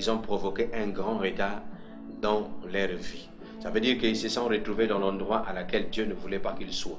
ils ont provoqué un grand retard dans leur vie. Ça veut dire qu'ils se sont retrouvés dans l'endroit à laquelle Dieu ne voulait pas qu'ils soient.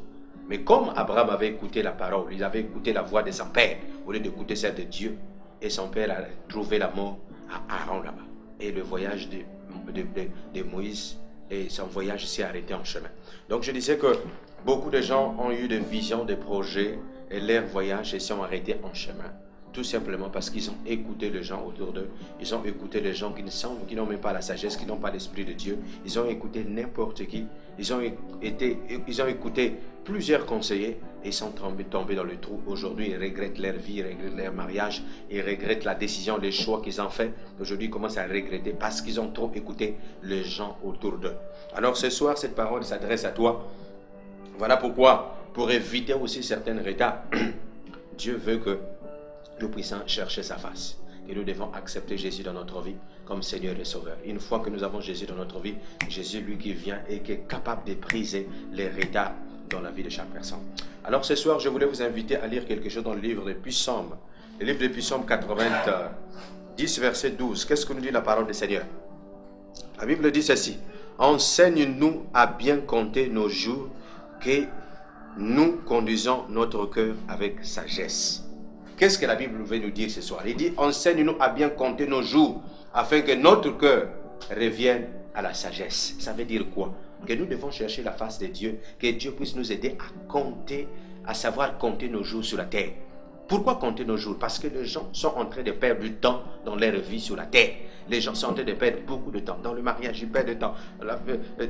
Mais comme Abraham avait écouté la parole, il avait écouté la voix de son père, au lieu d'écouter celle de Dieu, et son père a trouvé la mort à Haran là-bas. Et le voyage de Moïse et son voyage s'est arrêté en chemin. Donc je disais que beaucoup de gens ont eu des visions, des projets, et leurs voyages se sont arrêtés en chemin. Tout simplement parce qu'ils ont écouté les gens autour d'eux. Ils ont écouté les gens qui n'ont même pas la sagesse, qui n'ont pas l'esprit de Dieu. Ils ont écouté n'importe qui. Ils ont écouté plusieurs conseillers et ils sont tombés dans le trou. Aujourd'hui, ils regrettent leur vie, ils regrettent leur mariage, ils regrettent la décision, les choix qu'ils ont fait. Aujourd'hui, ils commencent à regretter parce qu'ils ont trop écouté les gens autour d'eux. Alors ce soir, cette parole s'adresse à toi. Voilà pourquoi, pour éviter aussi certaines retards, Dieu veut que nous puissions chercher sa face. Et nous devons accepter Jésus dans notre vie comme Seigneur et Sauveur. Une fois que nous avons Jésus dans notre vie, Jésus, lui qui vient et qui est capable de briser les retards dans la vie de chaque personne. Alors ce soir, je voulais vous inviter à lire quelque chose dans le livre des Psaumes. Le livre des Psaumes 90, verset 12. Qu'est-ce que nous dit la parole du Seigneur? La Bible dit ceci. Enseigne-nous à bien compter nos jours, que nous conduisons notre cœur avec sagesse. Qu'est-ce que la Bible veut nous dire ce soir? Il dit, enseigne-nous à bien compter nos jours, afin que notre cœur revienne à la sagesse. Ça veut dire quoi? Que nous devons chercher la face de Dieu, que Dieu puisse nous aider à compter, à savoir compter nos jours sur la terre. Pourquoi compter nos jours? Parce que les gens sont en train de perdre du temps dans leur vie sur la terre. Les gens sont en train de perdre beaucoup de temps. Dans le mariage, ils perdent du temps.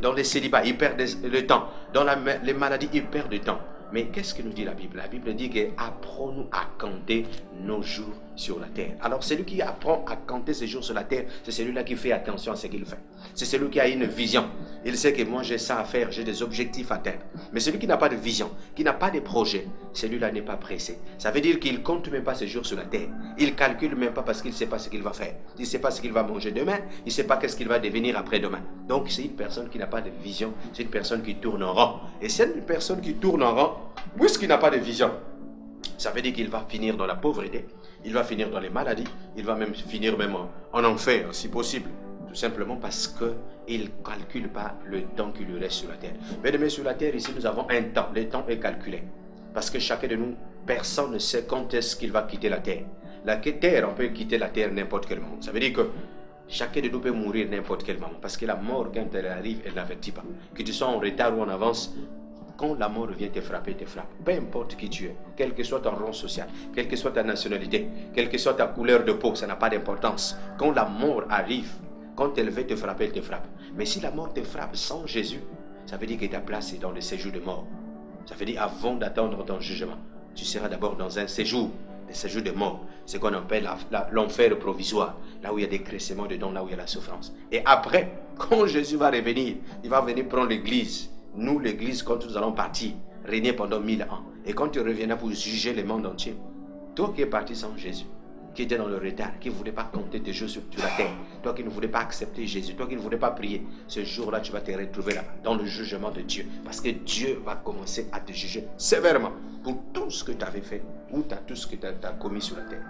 Dans les célibats, ils perdent le temps. Dans les maladies, ils perdent du temps. Mais qu'est-ce que nous dit la Bible? La Bible dit que apprenons-nous à compter nos jours sur la terre. Alors celui qui apprend à compter ses jours sur la terre, c'est celui-là qui fait attention à ce qu'il fait. C'est celui qui a une vision. Il sait que moi j'ai ça à faire, j'ai des objectifs à atteindre. Mais celui qui n'a pas de vision, qui n'a pas de projet, celui-là n'est pas pressé. Ça veut dire qu'il ne compte même pas ses jours sur la terre. Il ne calcule même pas parce qu'il ne sait pas ce qu'il va faire. Il ne sait pas ce qu'il va manger demain, il ne sait pas qu'est-ce qu'il va devenir après-demain. Donc c'est une personne qui n'a pas de vision, c'est une personne qui tourne en rond. Et c'est une personne qui tourne en rond, puisqu'il n'a pas de vision, ça veut dire qu'il va finir dans la pauvreté, il va finir dans les maladies, il va même finir même en enfer, si possible. Tout simplement parce qu'il ne calcule pas le temps qui lui reste sur la terre. Mais sur la terre, ici, nous avons un temps. Le temps est calculé. Parce que chacun de nous, personne ne sait quand est-ce qu'il va quitter la terre. La terre, on peut quitter la terre n'importe quel moment. Ça veut dire que chacun de nous peut mourir n'importe quel moment. Parce que la mort, quand elle arrive, elle n'avertit pas. Que tu sois en retard ou en avance, quand la mort vient te frapper, te frappe. Peu importe qui tu es, quel que soit ton rang social, quelle que soit ta nationalité, quelle que soit ta couleur de peau, ça n'a pas d'importance. Quand la mort arrive, quand elle veut te frapper, elle te frappe. Mais si la mort te frappe sans Jésus, ça veut dire que ta place est dans le séjour de mort. Ça veut dire avant d'attendre ton jugement, tu seras d'abord dans un séjour, le séjour de mort. C'est ce qu'on appelle l'enfer provisoire, là où il y a des graissements dedans, là où il y a la souffrance. Et après, quand Jésus va revenir, il va venir prendre l'église. Nous, l'église, quand nous allons partir, régner pendant 1000 ans. Et quand tu reviendras pour juger le monde entier, toi qui es parti sans Jésus, qui était dans le retard, qui ne voulait pas compter tes jours sur la terre, toi qui ne voulais pas accepter Jésus, toi qui ne voulais pas prier, ce jour-là, tu vas te retrouver là, dans le jugement de Dieu. Parce que Dieu va commencer à te juger sévèrement pour tout ce que tu avais fait ou tout ce que tu as commis sur la terre.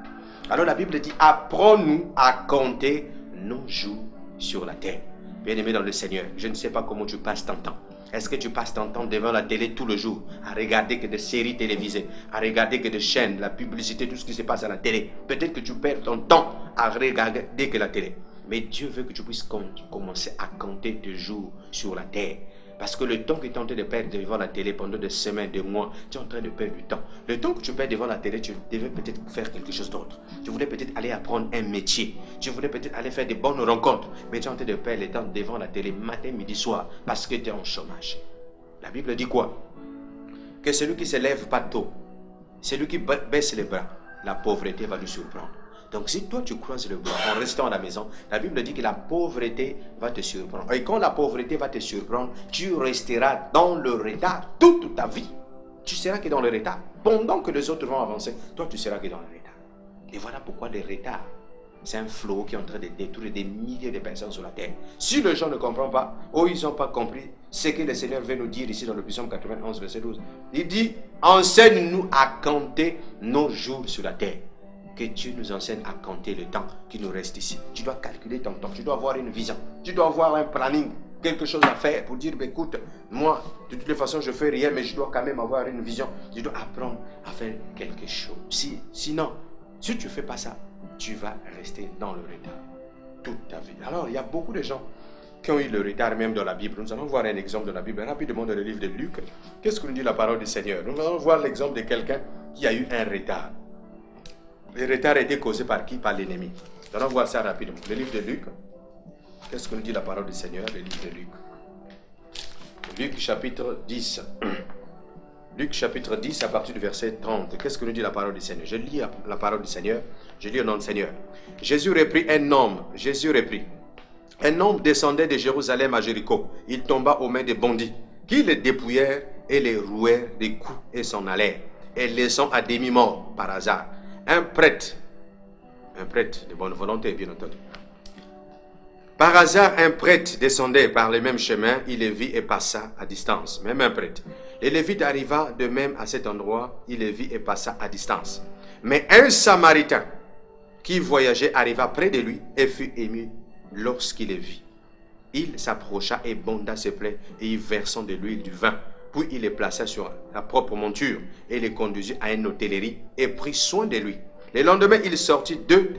Alors la Bible dit, apprends-nous à compter nos jours sur la terre. Bien-aimé dans le Seigneur, je ne sais pas comment tu passes ton temps. Est-ce que tu passes ton temps devant la télé tout le jour, à regarder que des séries télévisées, à regarder que des chaînes, la publicité, tout ce qui se passe à la télé? Peut-être que tu perds ton temps à regarder que la télé. Mais Dieu veut que tu puisses commencer à compter tes jours sur la terre. Parce que le temps que tu es en train de perdre devant la télé pendant des semaines, des mois, tu es en train de perdre du temps. Le temps que tu perds devant la télé, tu devais peut-être faire quelque chose d'autre. Tu voulais peut-être aller apprendre un métier. Tu voulais peut-être aller faire des bonnes rencontres. Mais tu es en train de perdre le temps devant la télé matin, midi, soir, parce que tu es en chômage. La Bible dit quoi? Que celui qui ne se lève pas tôt, celui qui baisse les bras, la pauvreté va lui surprendre. Donc si toi tu croises le bras en restant à la maison, la Bible dit que la pauvreté va te surprendre. Et quand la pauvreté va te surprendre, tu resteras dans le retard toute ta vie. Tu seras que dans le retard. Pendant que les autres vont avancer, toi tu seras que dans le retard. Et voilà pourquoi le retard, c'est un flot qui est en train de détruire des milliers de personnes sur la terre. Si les gens ne comprennent pas, ou ils n'ont pas compris ce que le Seigneur veut nous dire ici dans le Psaume 91, verset 12. Il dit, enseigne-nous à compter nos jours sur la terre. que Dieu nous enseigne à compter le temps qui nous reste ici. Tu dois calculer ton temps, tu dois avoir une vision, tu dois avoir un planning, quelque chose à faire pour dire, écoute, moi, de toutes les façons, je fais rien, mais je dois quand même avoir une vision. Je dois apprendre à faire quelque chose. Sinon, si tu ne fais pas ça, tu vas rester dans le retard toute ta vie. Alors, il y a beaucoup de gens qui ont eu le retard même dans la Bible. Nous allons voir un exemple de la Bible rapidement dans le livre de Luc. Qu'est-ce que nous dit la parole du Seigneur? Nous allons voir l'exemple de quelqu'un qui a eu un retard. Le retard a été causé par qui? Par l'ennemi. Nous allons voir ça rapidement. Le livre de Luc. Qu'est-ce que nous dit la parole du Seigneur? Le livre de Luc. Luc chapitre 10. Luc chapitre 10 à partir du verset 30. Qu'est-ce que nous dit la parole du Seigneur? Je lis la parole du Seigneur. Je lis au nom du Seigneur. Jésus reprit. Un homme descendait de Jérusalem à Jéricho. Il tomba aux mains des bandits, qui le dépouillèrent et les rouèrent des coups et s'en allèrent, et laissant à demi-mort par hasard un prêtre de bonne volonté, bien entendu. Par hasard, un prêtre descendait par le même chemin, il le vit et passa à distance. Même un prêtre. Le Lévite arriva de même à cet endroit, il le vit et passa à distance. Mais un Samaritain qui voyageait arriva près de lui et fut ému lorsqu'il le vit. Il s'approcha et bonda ses plaies et y versant de l'huile du vin. Puis il les plaça sur la propre monture et les conduisit à une hôtellerie et prit soin de lui. Le lendemain, il sortit 2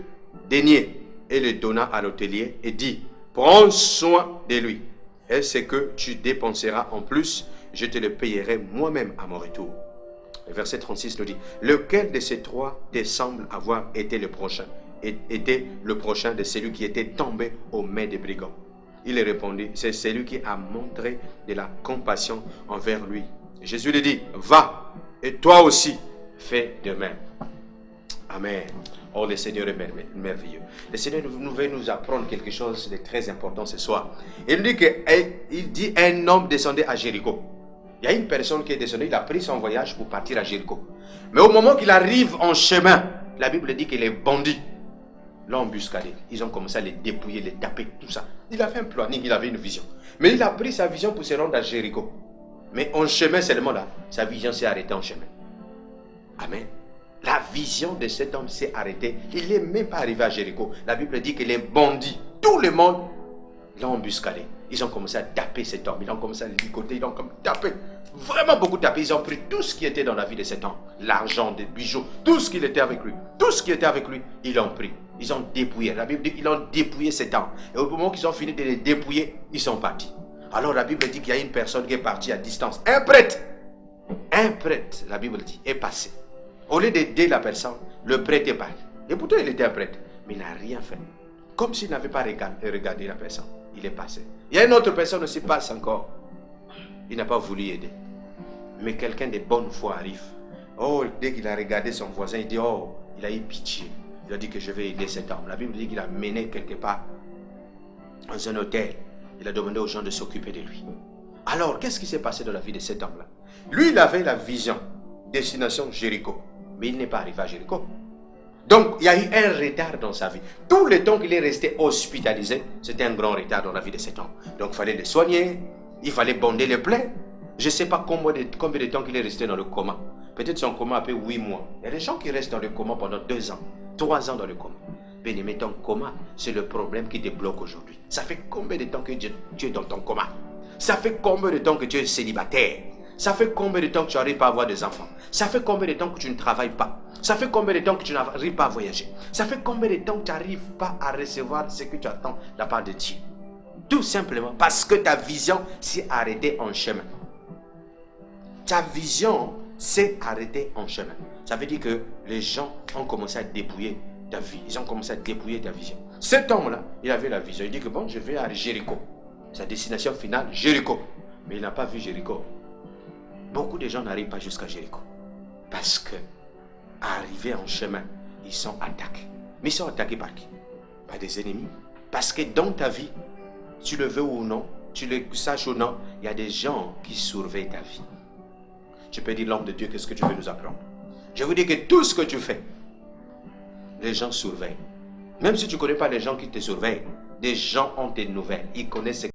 deniers et les donna à l'hôtelier et dit, prends soin de lui. Et ce que tu dépenseras en plus, je te le payerai moi-même à mon retour. Le verset 36 nous dit, lequel de ces 3 te semble avoir été le prochain? Était le prochain de celui qui était tombé aux mains des brigands. Il répondit, c'est celui qui a montré de la compassion envers lui. Jésus lui dit, va, et toi aussi, fais de même. Amen. Oh, le Seigneur est merveilleux. Le Seigneur veut nous apprendre quelque chose de très important ce soir. Il dit un homme descendait à Jéricho. Il y a une personne qui est descendue, il a pris son voyage pour partir à Jéricho. Mais au moment qu'il arrive en chemin, la Bible dit que les bandits l'ont embuscadé. Ils ont commencé à les dépouiller, les taper, tout ça. Il avait un planning, il avait une vision. Mais il a pris sa vision pour se rendre à Jéricho. Mais en chemin seulement là, sa vision s'est arrêtée en chemin. Amen. La vision de cet homme s'est arrêtée. Il n'est même pas arrivé à Jéricho. La Bible dit que les bandits, tout le monde, l'ont embuscadé. Ils ont commencé à taper cet homme. Ils ont commencé à le ligoter. Ils ont comme tapé. Vraiment beaucoup tapé. Ils ont pris tout ce qui était dans la vie de cet homme. L'argent, des bijoux, tout ce qui était avec lui. Tout ce qui était avec lui, ils l'ont pris. Ils ont dépouillé. La Bible dit qu'ils ont dépouillé cet homme. Et au moment qu'ils ont fini de les dépouiller, ils sont partis. Alors la Bible dit qu'il y a une personne qui est partie à distance. Un prêtre, la Bible dit, est passé. Au lieu d'aider la personne, le prêtre est parti. Et pourtant il était un prêtre. Mais il n'a rien fait. Comme s'il n'avait pas regardé la personne. Il est passé. Il y a une autre personne aussi passe encore. Il n'a pas voulu aider. Mais quelqu'un de bonne foi arrive. Oh, dès qu'il a regardé son voisin, il dit, oh, il a eu pitié. Il a dit que je vais aider cet homme. La Bible dit qu'il a mené quelque part dans un hôtel. Il a demandé aux gens de s'occuper de lui. Alors, qu'est-ce qui s'est passé dans la vie de cet homme-là? Lui, il avait la vision. Destination Jéricho. Mais il n'est pas arrivé à Jéricho. Donc, il y a eu un retard dans sa vie. Tout le temps qu'il est resté hospitalisé, c'était un grand retard dans la vie de cet homme. Donc, il fallait le soigner. Il fallait bonder les plaies. Je ne sais pas combien de temps qu'il est resté dans le coma. Peut-être son coma a fait 8 mois. Il y a des gens qui restent dans le coma pendant 2 ans, 3 ans dans le coma. Bien-aimé, ton coma, c'est le problème qui te bloque aujourd'hui. Ça fait combien de temps que tu es dans ton coma? Ça fait combien de temps que tu es célibataire? Ça fait combien de temps que tu n'arrives pas à avoir des enfants? Ça fait combien de temps que tu ne travailles pas? Ça fait combien de temps que tu n'arrives pas à voyager? Ça fait combien de temps que tu n'arrives pas à recevoir ce que tu attends de la part de Dieu? Tout simplement parce que ta vision s'est arrêtée en chemin. Ta vision s'est arrêtée en chemin. Ça veut dire que les gens ont commencé à dépouiller ta vie. Ils ont commencé à dépouiller ta vision. Cet homme-là, il avait la vision. Il dit que bon, je vais à Jéricho. Sa destination finale, Jéricho. Mais il n'a pas vu Jéricho. Beaucoup de gens n'arrivent pas jusqu'à Jéricho. Parce que, arrivés en chemin, ils sont attaqués. Mais ils sont attaqués par qui? Par des ennemis. Parce que dans ta vie, tu le veux ou non, tu le saches ou non, il y a des gens qui surveillent ta vie. Tu peux dire, l'homme de Dieu, qu'est-ce que tu veux nous apprendre? Je vous dis que tout ce que tu fais, les gens surveillent. Même si tu ne connais pas les gens qui te surveillent, des gens ont des nouvelles. Ils connaissent ce